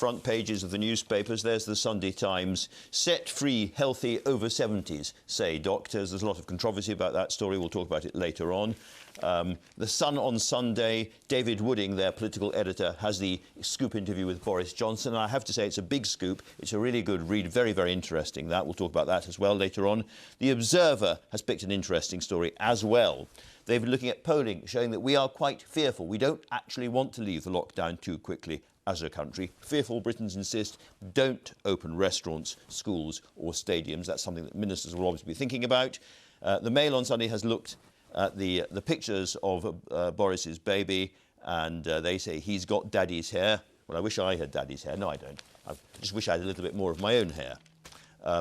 Front pages of the newspapers. There's the Sunday Times. Set free, healthy over 70s, say doctors. There's a lot of controversy about that story. We'll talk about it later on. The Sun on Sunday, David Wooding, their political editor, has the scoop interview with Boris Johnson. And I have to say it's a big scoop. It's a really good read. Very, very interesting, that. We'll talk about that as well later on. The Observer has picked an interesting story as well. They've been looking at polling showing that we are quite fearful. We don't actually want to leave the lockdown too quickly as a country. Fearful Britons insist don't open restaurants, schools or stadiums. That's something that ministers will obviously be thinking about. The Mail on Sunday has looked at the pictures of Boris's baby, and they say he's got daddy's hair. Well, I wish I had daddy's hair. No, I don't. I just wish I had a little bit more of my own hair.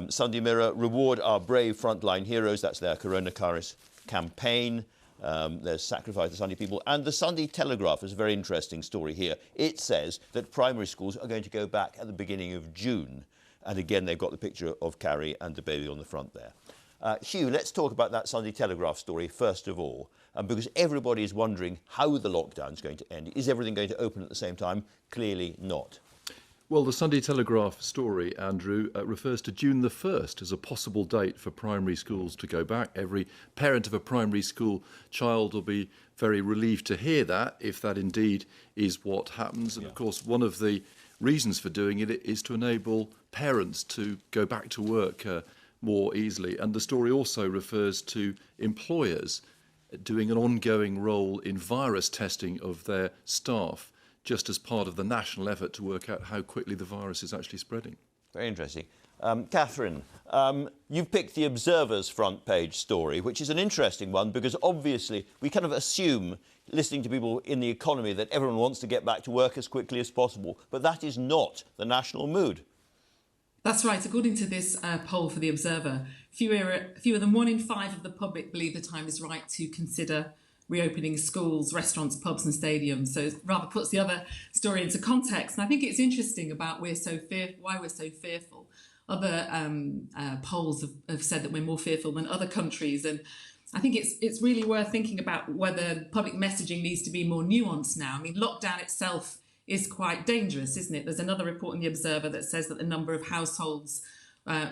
Sunday Mirror, reward our brave frontline heroes. That's their coronavirus campaign. There's Sacrifice the Sunday People. And the Sunday Telegraph is a very interesting story here. It says that primary schools are going to go back at the beginning of June. And again, they've got the picture of Carrie and the baby on the front there. Hugh, let's talk about that Sunday Telegraph story first of all, because everybody is wondering how the lockdown is going to end. Is everything going to open at the same time? Clearly not. Well, the Sunday Telegraph story, Andrew, refers to June the 1st as a possible date for primary schools to go back. Every parent of a primary school child will be very relieved to hear that, if that indeed is what happens. And, of course, one of the reasons for doing it is to enable parents to go back to work more easily. And the story also refers to employers doing an ongoing role in virus testing of their staff, just as part of the national effort to work out how quickly the virus is actually spreading. Very interesting. Catherine, you've picked the Observer's front page story, which is an interesting one because obviously we kind of assume, listening to people in the economy, that everyone wants to get back to work as quickly as possible. But that is not the national mood. That's right. According to this poll for the Observer, fewer than 1 in 5 of the public believe the time is right to consider reopening schools, restaurants, pubs and stadiums. So it rather puts the other story into context. And I think it's interesting about why we're so fearful. Other polls have said that we're more fearful than other countries. And I think it's really worth thinking about whether public messaging needs to be more nuanced now. I mean, lockdown itself is quite dangerous, isn't it? There's another report in the Observer that says that the number of households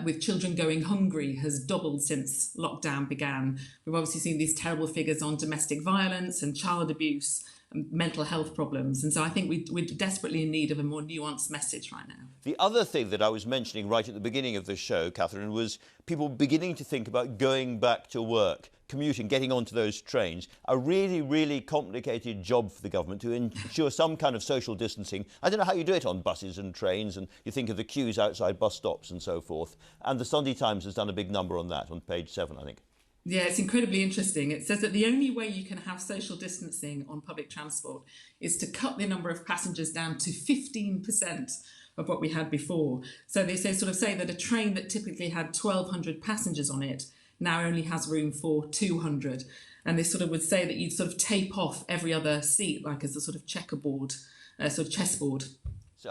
with children going hungry has doubled since lockdown began. We've obviously seen these terrible figures on domestic violence and child abuse and mental health problems. And so I think we're desperately in need of a more nuanced message right now. The other thing that I was mentioning right at the beginning of the show, Catherine, was people beginning to think about going back to work, commuting, getting onto those trains. A really, really complicated job for the government to ensure some kind of social distancing. I don't know how you do it on buses and trains, and you think of the queues outside bus stops and so forth. And the Sunday Times has done a big number on that on page 7, I think. Yeah, it's incredibly interesting. It says that the only way you can have social distancing on public transport is to cut the number of passengers down to 15% of what we had before. So they say that a train that typically had 1,200 passengers on it now only has room for 200. And they sort of would say that you'd sort of tape off every other seat, like as a sort of checkerboard, sort of chessboard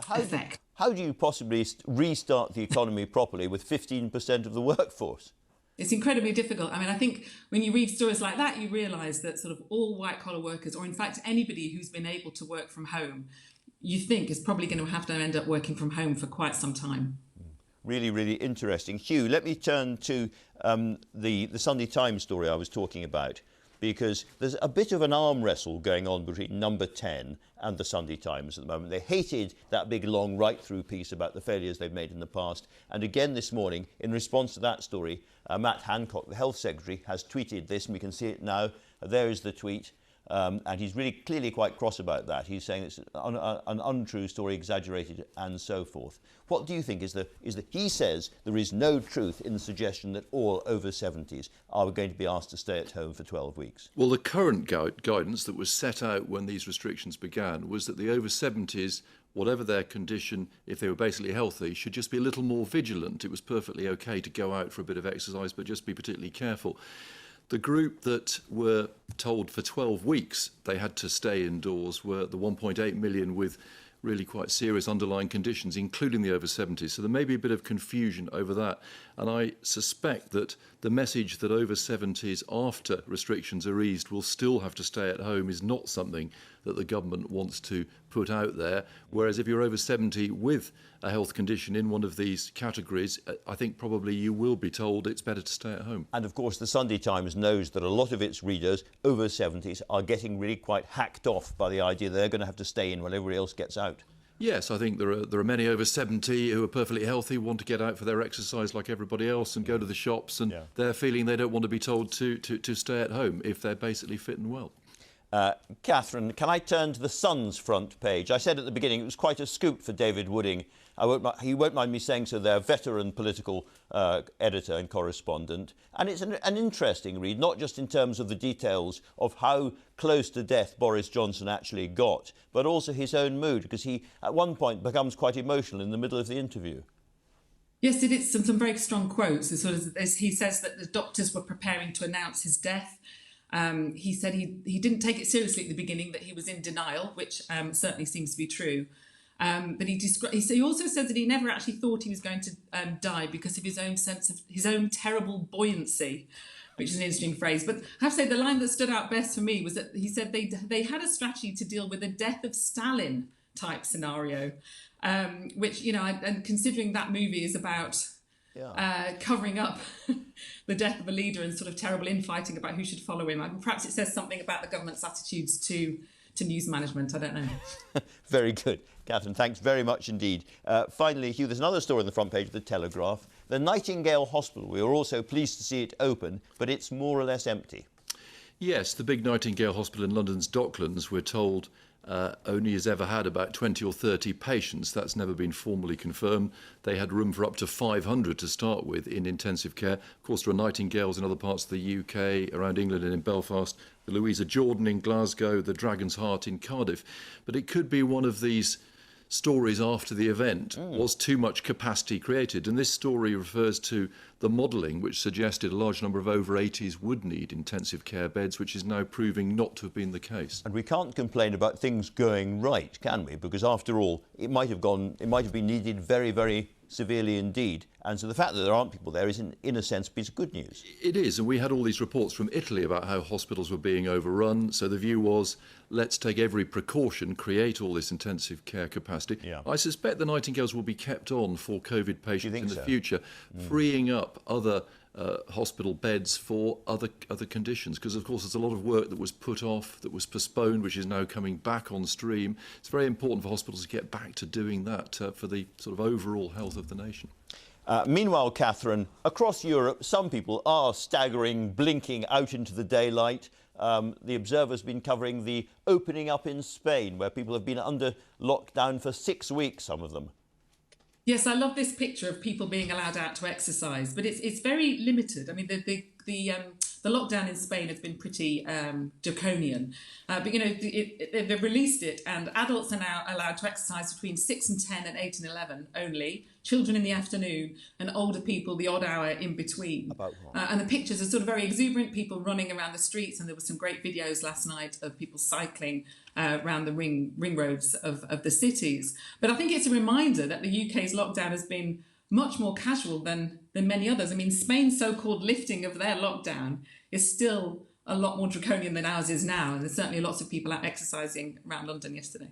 effect. How do you possibly restart the economy properly with 15% of the workforce? It's incredibly difficult. I mean, I think when you read stories like that, you realise that sort of all white-collar workers, or in fact anybody who's been able to work from home, you think is probably going to have to end up working from home for quite some time. Really, really interesting. Hugh, let me turn to the Sunday Times story I was talking about, because there's a bit of an arm wrestle going on between Number 10 and the Sunday Times at the moment. They hated that big, long, right-through piece about the failures they've made in the past. And again this morning, in response to that story, Matt Hancock, the Health Secretary, has tweeted this, and we can see it now. There is the tweet. And he's really clearly quite cross about that. He's saying it's an untrue story, exaggerated, and so forth. What do you think is the? He says there is no truth in the suggestion that all over 70s are going to be asked to stay at home for 12 weeks. Well, the current guidance that was set out when these restrictions began was that the over 70s, whatever their condition, if they were basically healthy, should just be a little more vigilant. It was perfectly okay to go out for a bit of exercise, but just be particularly careful. The group that were told for 12 weeks they had to stay indoors were the 1.8 million with really quite serious underlying conditions, including the over 70s. So there may be a bit of confusion over that. And I suspect that the message that over 70s, after restrictions are eased, will still have to stay at home is not something that the government wants to put out there. Whereas if you're over 70 with a health condition in one of these categories, I think probably you will be told it's better to stay at home. And of course, the Sunday Times knows that a lot of its readers over 70s are getting really quite hacked off by the idea they're going to have to stay in while everybody else gets out. Yes, I think there are many over 70 who are perfectly healthy, want to get out for their exercise like everybody else and go to the shops, and they're feeling they don't want to be told to stay at home if they're basically fit and well. Catherine, can I turn to the Sun's front page? I said at the beginning it was quite a scoop for David Wooding. He won't mind me saying so. They're a veteran political editor and correspondent. And it's an interesting read, not just in terms of the details of how close to death Boris Johnson actually got, but also his own mood, because he, at one point, becomes quite emotional in the middle of the interview. Yes, it is some very strong quotes. He says that the doctors were preparing to announce his death. He said he didn't take it seriously at the beginning, that he was in denial, which certainly seems to be true. But he also says that he never actually thought he was going to die because of his own sense of his own terrible buoyancy, which is an interesting phrase. But I have to say the line that stood out best for me was that he said they had a strategy to deal with a death of Stalin type scenario, which, you know, and considering that movie is about covering up the death of a leader and sort of terrible infighting about who should follow him. And perhaps it says something about the government's attitudes to news management. I don't know. Very good. Catherine, thanks very much indeed. Finally, Hugh, there's another story on the front page of the Telegraph. The Nightingale Hospital. We were also pleased to see it open, but it's more or less empty. Yes, the big Nightingale Hospital in London's Docklands, we're told, only has ever had about 20 or 30 patients. That's never been formally confirmed. They had room for up to 500 to start with in intensive care. Of course, there are Nightingales in other parts of the UK, around England and in Belfast, the Louisa Jordan in Glasgow, the Dragon's Heart in Cardiff. But it could be one of these stories after the event. Was too much capacity created? And this story refers to the modelling which suggested a large number of over 80s would need intensive care beds, which is now proving not to have been the case. And we can't complain about things going right, can we? Because after all, it might have been needed very, very severely indeed. And so the fact that there aren't people there is, in a sense, a piece of good news. It is, and we had all these reports from Italy about how hospitals were being overrun. So the view was, let's take every precaution, create all this intensive care capacity. Yeah. I suspect the Nightingales will be kept on for COVID patients in the future, freeing up other hospital beds for other conditions, because of course there's a lot of work that was put off, that was postponed, which is now coming back on stream. It's very important for hospitals to get back to doing that for the sort of overall health of the nation. Meanwhile, Catherine, across Europe, some people are staggering, blinking out into the daylight. The Observer's been covering the opening up in Spain, where people have been under lockdown for 6 weeks, some of them. Yes, I love this picture of people being allowed out to exercise, but it's very limited. I mean, the lockdown in Spain has been pretty draconian, but you know they've released it, and adults are now allowed to exercise between 6 and 10 and 8 and 11 only. Children in the afternoon, and older people the odd hour in between. And the pictures are sort of very exuberant, people running around the streets, and there were some great videos last night of people cycling around the ring roads of the cities. But I think it's a reminder that the UK's lockdown has been much more casual than many others. I mean, Spain's so-called lifting of their lockdown is still a lot more draconian than ours is now, and there's certainly lots of people out exercising around London yesterday.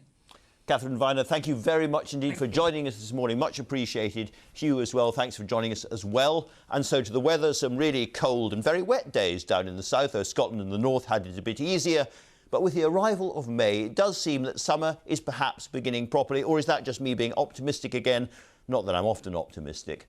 Catherine Viner, thank you very much indeed for joining us this morning. Much appreciated. Hugh as well, thanks for joining us as well. And so to the weather, some really cold and very wet days down in the south, though Scotland and the north had it a bit easier. But with the arrival of May, it does seem that summer is perhaps beginning properly. Or is that just me being optimistic again? Not that I'm often optimistic.